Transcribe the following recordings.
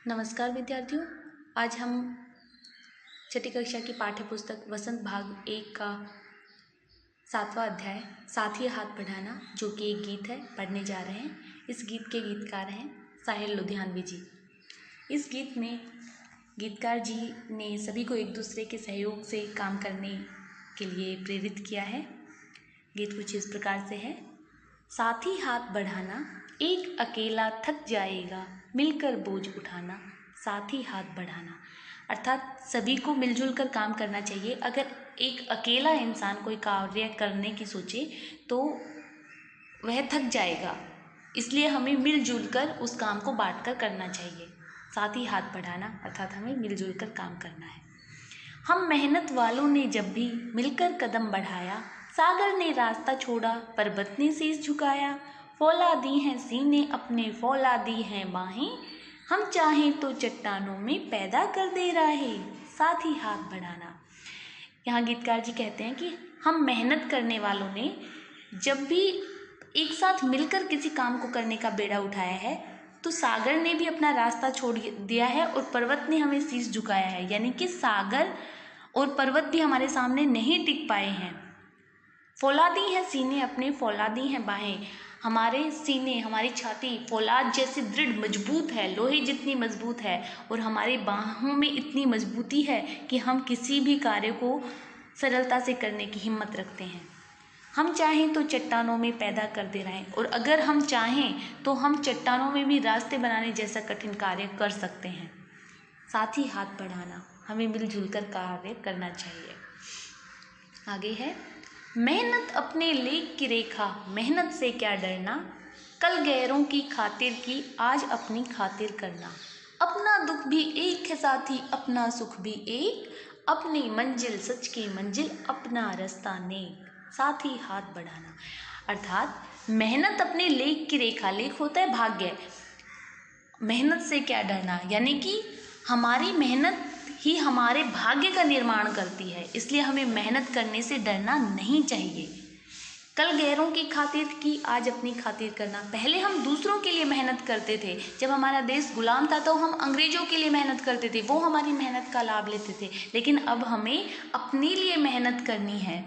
नमस्कार विद्यार्थियों। आज हम छठी कक्षा की पाठ्य पुस्तक वसंत भाग 1 का 7वां अध्याय साथ ही हाथ बढ़ाना, जो कि एक गीत है, पढ़ने जा रहे हैं। इस गीत के गीतकार हैं साहिल लुधियानवी जी। इस गीत में गीतकार जी ने सभी को एक दूसरे के सहयोग से काम करने के लिए प्रेरित किया है। गीत कुछ इस प्रकार से है। साथ ही हाथ बढ़ाना, एक अकेला थक जाएगा, मिलकर बोझ उठाना, साथ ही हाथ बढ़ाना। अर्थात सभी को मिलजुल कर काम करना चाहिए। अगर एक अकेला इंसान कोई कार्य करने की सोचे तो वह थक जाएगा, इसलिए हमें मिलजुल कर उस काम को बांट कर करना चाहिए। साथ ही हाथ बढ़ाना अर्थात हमें मिलजुल कर काम करना है। हम मेहनत वालों ने जब भी मिलकर कदम बढ़ाया, सागर ने रास्ता छोड़ा, पर्वत ने शीश झुकाया, फौला दी हैं सीने अपने, फौला दी हैं बाहें, हम चाहें तो चट्टानों में पैदा कर दे राहें, साथ ही हाथ बढ़ाना। यहाँ गीतकार जी कहते हैं कि हम मेहनत करने वालों ने जब भी एक साथ मिलकर किसी काम को करने का बेड़ा उठाया है, तो सागर ने भी अपना रास्ता छोड़ दिया है और पर्वत ने हमें शीश झुकाया है। यानी कि सागर और पर्वत भी हमारे सामने नहीं टिक पाए हैं। फौलादी हैं सीने अपने, फौलादी हैं बाहें। हमारे सीने, हमारी छाती फौलाद जैसी दृढ़ मजबूत है, लोहे जितनी मजबूत है, और हमारी बाहों में इतनी मजबूती है कि हम किसी भी कार्य को सरलता से करने की हिम्मत रखते हैं। हम चाहें तो चट्टानों में पैदा कर दे रहे हैं, और अगर हम चाहें तो हम चट्टानों में भी रास्ते बनाने जैसा कठिन कार्य कर सकते हैं। साथ ही हाथ बढ़ाना, हमें मिलजुल कर कार्य करना चाहिए। आगे है, मेहनत अपने लेख की रेखा, मेहनत से क्या डरना, कल गैरों की खातिर की आज अपनी खातिर करना, अपना दुख भी एक है साथी, अपना सुख भी एक, अपनी मंजिल सच की मंजिल, अपना रास्ता नेक, साथ ही हाथ बढ़ाना। अर्थात मेहनत अपने लेख की रेखा, लेख होता है भाग्य, मेहनत से क्या डरना, यानी कि हमारी मेहनत ही हमारे भाग्य का निर्माण करती है, इसलिए हमें मेहनत करने से डरना नहीं चाहिए। कल गैरों की खातिर की आज अपनी खातिर करना। पहले हम दूसरों के लिए मेहनत करते थे, जब हमारा देश गुलाम था तो हम अंग्रेजों के लिए मेहनत करते थे, वो हमारी मेहनत का लाभ लेते थे। लेकिन अब हमें अपने लिए मेहनत करनी है।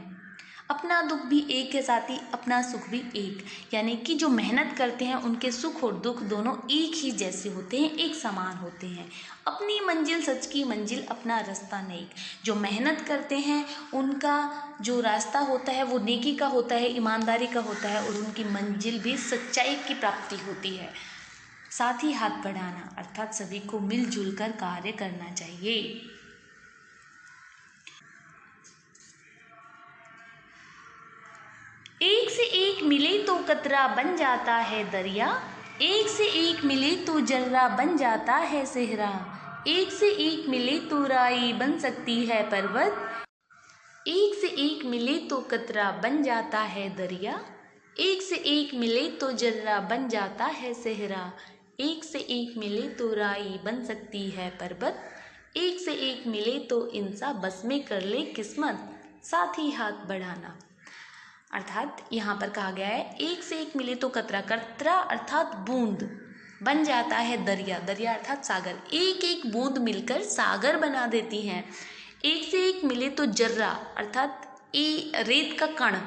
अपना दुख भी एक है साथी, अपना सुख भी एक, यानी कि जो मेहनत करते हैं उनके सुख और दुख दोनों एक ही जैसे होते हैं, एक समान होते हैं। अपनी मंजिल सच की मंजिल, अपना रास्ता नेक। जो मेहनत करते हैं उनका जो रास्ता होता है वो नेकी का होता है, ईमानदारी का होता है, और उनकी मंजिल भी सच्चाई की प्राप्ति होती है। साथ ही हाथ बढ़ाना अर्थात सभी को मिलजुल कर कार्य करना चाहिए। एक से एक मिले तो कतरा बन जाता है दरिया, एक से एक मिले तो जर्रा बन जाता है सेहरा, एक से एक मिले तो राई बन सकती है पर्वत, एक से एक मिले तो कतरा बन जाता है दरिया, एक से एक मिले तो जर्रा बन जाता है सेहरा, एक से एक मिले तो राई बन सकती है पर्वत, एक से एक मिले तो इंसान बस में कर ले किस्मत, साथ ही हाथ बढ़ाना। अर्थात यहाँ पर कहा गया है, एक से एक मिले तो कतरा, कतरा अर्थात बूंद, बन जाता है दरिया, दरिया अर्थात सागर, एक एक बूंद मिलकर सागर बना देती हैं। एक से एक मिले तो जर्रा अर्थात रेत का कण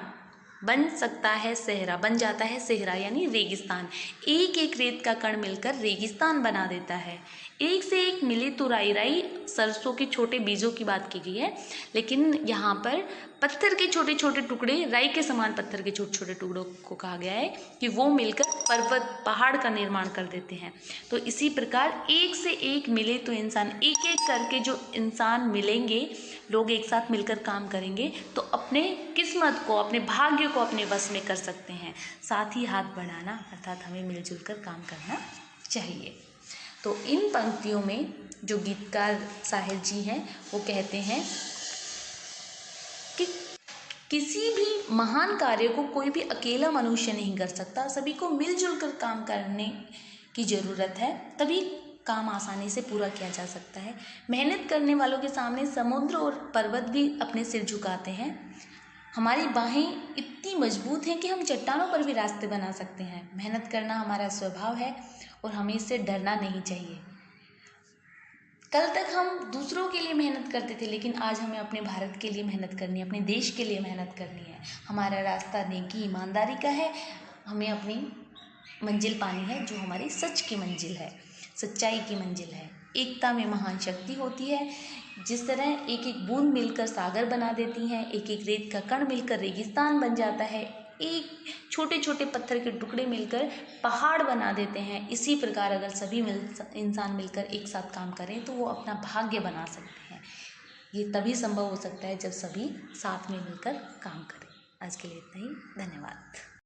बन सकता है सेहरा, बन जाता है सेहरा यानी रेगिस्तान, एक एक रेत का कण मिलकर रेगिस्तान बना देता है। एक से एक मिले तो राई, राई सरसों के छोटे बीजों की बात की गई है, लेकिन यहाँ पर पत्थर के छोटे छोटे टुकड़े, राई के समान पत्थर के छोटे छोटे टुकड़ों को कहा गया है कि वो मिलकर पर्वत पहाड़ का निर्माण कर देते हैं। तो इसी प्रकार एक से एक मिले तो इंसान, एक एक करके जो इंसान मिलेंगे, लोग एक साथ मिलकर काम करेंगे तो अपने किस्मत को, अपने भाग्य को अपने वश में कर सकते हैं। साथ ही हाथ बढ़ाना अर्थात हमें मिलजुल कर काम करना चाहिए। तो इन पंक्तियों में जो गीतकार साहिल जी हैं वो कहते हैं कि किसी भी महान कार्य को कोई भी अकेला मनुष्य नहीं कर सकता, सभी को मिलजुल कर काम करने की ज़रूरत है, तभी काम आसानी से पूरा किया जा सकता है। मेहनत करने वालों के सामने समुद्र और पर्वत भी अपने सिर झुकाते हैं। हमारी बाहें इतनी मजबूत हैं कि हम चट्टानों पर भी रास्ते बना सकते हैं। मेहनत करना हमारा स्वभाव है और हमें इससे डरना नहीं चाहिए। कल तक हम दूसरों के लिए मेहनत करते थे, लेकिन आज हमें अपने भारत के लिए मेहनत करनी है, अपने देश के लिए मेहनत करनी है। हमारा रास्ता नेकी ईमानदारी का है। हमें अपनी मंजिल पानी है, जो हमारी सच की मंजिल है, सच्चाई की मंजिल है। एकता में महान शक्ति होती है। जिस तरह एक एक बूंद मिलकर सागर बना देती हैं, एक एक रेत का कण मिलकर रेगिस्तान बन जाता है, एक छोटे छोटे पत्थर के टुकड़े मिलकर पहाड़ बना देते हैं, इसी प्रकार अगर सभी इंसान मिलकर एक साथ काम करें तो वो अपना भाग्य बना सकते हैं। ये तभी संभव हो सकता है जब सभी साथ में मिलकर काम करें। आज के लिए इतना ही। धन्यवाद।